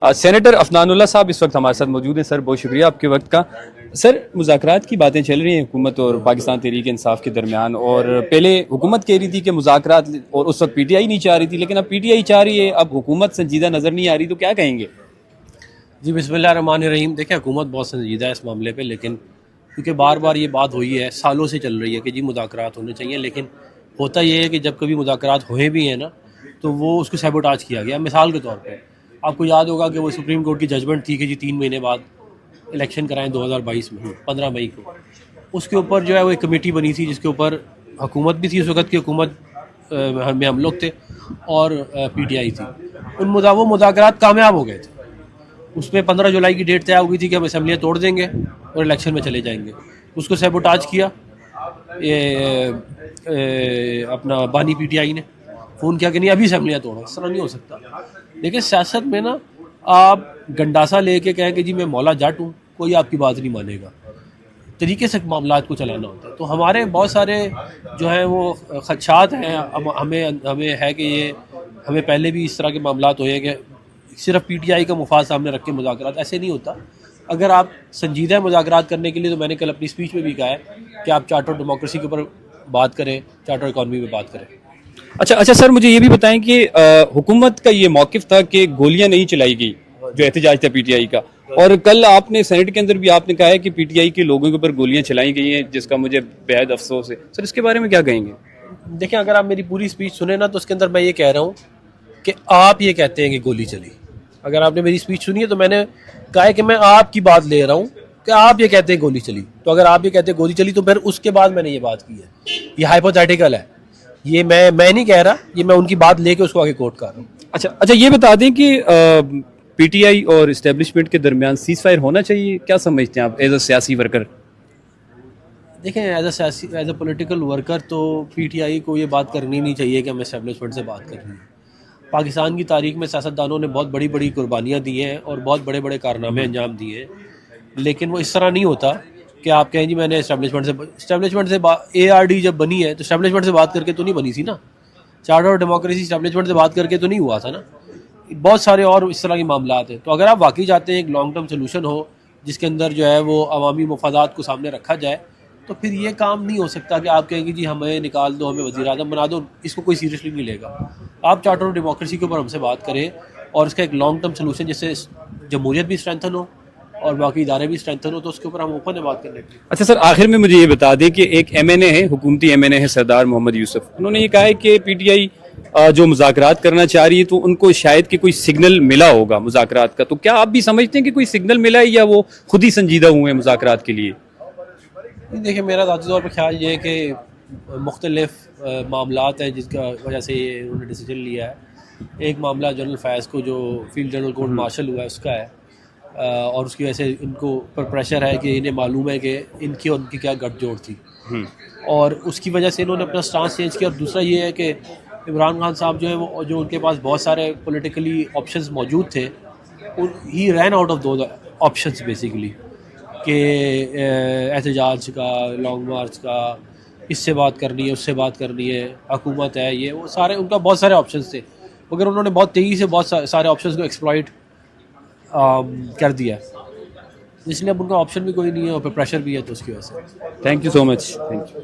Senator Afnan اللہ صاحب اس وقت ہمارے ساتھ موجود ہیں. سر بہت شکریہ آپ کے وقت کا. سر مذاکرات کی باتیں چل رہی ہیں حکومت اور پاکستان تحریک انصاف کے درمیان، اور پہلے حکومت کہہ رہی تھی کہ مذاکرات، اور اس وقت پی ٹی آئی نہیں چاہ رہی تھی، لیکن اب پی ٹی آئی چاہ رہی ہے، اب حکومت سنجیدہ نظر نہیں آ رہی، تو کیا کہیں گے؟ جی بسم اللہ الرحمن الرحیم. دیکھیں حکومت بہت سنجیدہ ہے اس معاملے پہ، لیکن کیونکہ بار بار یہ بات ہوئی ہے، سالوں سے چل رہی ہے کہ جی مذاکرات ہونے چاہیے، لیکن ہوتا یہ ہے کہ جب کبھی مذاکرات ہوئے بھی ہیں نا تو وہ اس کو سیبوٹاج کیا گیا. مثال کے طور پہ آپ کو یاد ہوگا کہ وہ سپریم کورٹ کی ججمنٹ تھی کہ جی 3 مہینے بعد الیکشن کرائیں 2022 میں 15 مئی کو. اس کے اوپر جو ہے وہ ایک کمیٹی بنی تھی جس کے اوپر حکومت بھی تھی، اس وقت کی حکومت میں ہم لوگ تھے، اور پی ٹی آئی تھی. وہ مذاکرات کامیاب ہو گئے تھے. اس میں 15 جولائی کی ڈیٹ طے ہو گئی تھی کہ ہم اسمبلیاں توڑ دیں گے اور الیکشن میں چلے جائیں گے. اس کو سیبوٹاج کیا اپنا بانی پی ٹی آئی نے. فون کیا کہ نہیں ابھی اسمبلیاں توڑو. اس طرح نہیں ہو سکتا. لیکن سیاست میں نا آپ گنڈاسا لے کے کہیں کہ جی میں مولا جٹ ہوں، کوئی آپ کی بات نہیں مانے گا. طریقے سے معاملات کو چلانا ہوتا ہے. تو ہمارے بہت سارے جو ہیں وہ خدشات ہیں. ہمیں ہے کہ یہ ہمیں پہلے بھی اس طرح کے معاملات ہوئے ہیں کہ صرف پی ٹی آئی کا مفاد سامنے رکھ کے مذاکرات، ایسے نہیں ہوتا. اگر آپ سنجیدہ مذاکرات کرنے کے لیے، تو میں نے کل اپنی اسپیچ میں بھی کہا ہے کہ آپ چارٹر ڈیموکریسی کے اوپر بات کریں، چارٹر اکانومی پہ بات کریں. اچھا سر، مجھے یہ بھی بتائیں کہ حکومت کا یہ موقف تھا کہ گولیاں نہیں چلائی گئی، جو احتجاج تھا پی ٹی آئی کا، اور کل آپ نے سینیٹ کے اندر بھی آپ نے کہا ہے کہ پی ٹی آئی کے لوگوں کے اوپر گولیاں چلائی گئی ہیں، جس کا مجھے بےحد افسوس ہے. سر اس کے بارے میں کیا کہیں گے؟ دیکھیں اگر آپ میری پوری اسپیچ سنیں نا تو اس کے اندر میں یہ کہہ رہا ہوں کہ آپ یہ کہتے ہیں کہ گولی چلی. اگر آپ نے میری اسپیچ سنی ہے تو میں نے کہا ہے کہ میں آپ کی بات لے رہا ہوں کہ آپ یہ کہتے ہیں گولی چلی. تو اگر آپ یہ کہتے ہیں گولی چلی تو پھر اس کے بعد میں نے یہ بات کی ہے. یہ ہائپوتھیٹیکل ہے، یہ میں نہیں کہہ رہا، یہ میں ان کی بات لے کے اس کو آگے کوٹ کر رہا ہوں. اچھا یہ بتا دیں کہ پی ٹی آئی اور اسٹیبلشمنٹ کے درمیان سیز فائر ہونا چاہیے، کیا سمجھتے ہیں آپ ایز اے سیاسی ورکر؟ دیکھیں ایز اے پولیٹیکل ورکر تو پی ٹی آئی کو یہ بات کرنی نہیں چاہیے کہ ہمیں اسٹیبلشمنٹ سے بات کرنی ہے. پاکستان کی تاریخ میں سیاستدانوں نے بہت بڑی بڑی قربانیاں دی ہیں اور بہت بڑے بڑے کارنامے انجام دیے ہیں، لیکن وہ اس طرح نہیں ہوتا کہ آپ کہیں جی میں نے اسٹیبلشمنٹ سے اے آر ڈی جب بنی ہے تو اسٹیبلشمنٹ سے بات کر کے تو نہیں بنی تھی نا. چارٹر اور ڈیموکریسی اسٹیبلشمنٹ سے بات کر کے تو نہیں ہوا تھا نا. بہت سارے اور اس طرح کے معاملات ہیں. تو اگر آپ واقعی چاہتے ہیں ایک لانگ ٹرم سولوشن ہو جس کے اندر جو ہے وہ عوامی مفادات کو سامنے رکھا جائے، تو پھر یہ کام نہیں ہو سکتا کہ آپ کہیں گے جی ہمیں نکال دو، ہمیں وزیر اعظم بنا دو. اس کو کوئی سیریسلی نہیں لے گا. آپ چارٹر اور ڈیموکریسی کے اوپر ہم سے بات کریں اور اس کا ایک لانگ ٹرم سولوشن جس سے جمہوریت بھی اسٹرینتھن ہو اور باقی ادارے بھی اسٹرینتھن ہو، تو اس کے اوپر ہم اوپن ہے بات کرنے کے لیے. اچھا سر، آخر میں مجھے یہ بتا دیں کہ ایک ایم این اے ہے، حکومتی ایم این اے ہے سردار محمد یوسف. انہوں نے یہ کہا ہے کہ پی ٹی آئی جو مذاکرات کرنا چاہ رہی ہے تو ان کو شاید کہ کوئی سگنل ملا ہوگا مذاکرات کا. تو کیا آپ بھی سمجھتے ہیں کہ کوئی سگنل ملا ہے یا وہ خود ہی سنجیدہ ہوئے ہیں مذاکرات کے لیے؟ دیکھیں میرا ذاتی طور پر خیال یہ ہے کہ مختلف معاملات ہیں جس کا وجہ سے یہ انہوں نے ڈیسیجن لیا ہے. ایک معاملہ جنرل فیض کو جو فیلڈ جنرل کورٹ مارشل ہوا ہے اس کا ہے، اور اس کی وجہ سے ان کو پر پریشر ہے کہ انہیں معلوم ہے کہ ان کی اور ان کی کیا گٹھ جوڑ تھی، اور اس کی وجہ سے انہوں نے اپنا سٹانس چینج کیا. اور دوسرا یہ ہے کہ عمران خان صاحب جو ہیں وہ جو ان کے پاس بہت سارے پولیٹیکلی آپشنز موجود تھے، he ran out of those options basically, کہ احتجاج کا، لانگ مارچ کا، اس سے بات کرنی ہے، اس سے بات کرنی ہے، حکومت ہے، یہ وہ سارے ان کا بہت سارے آپشنز تھے، مگر انہوں نے بہت تیزی سے بہت سارے آپشنز کو ایکسپلائٹ کر دیا. اس لیے اب ان کا آپشن بھی کوئی نہیں ہے اور پریشر بھی ہے، تو اس کی وجہ سے. Thank you so much. Thank you.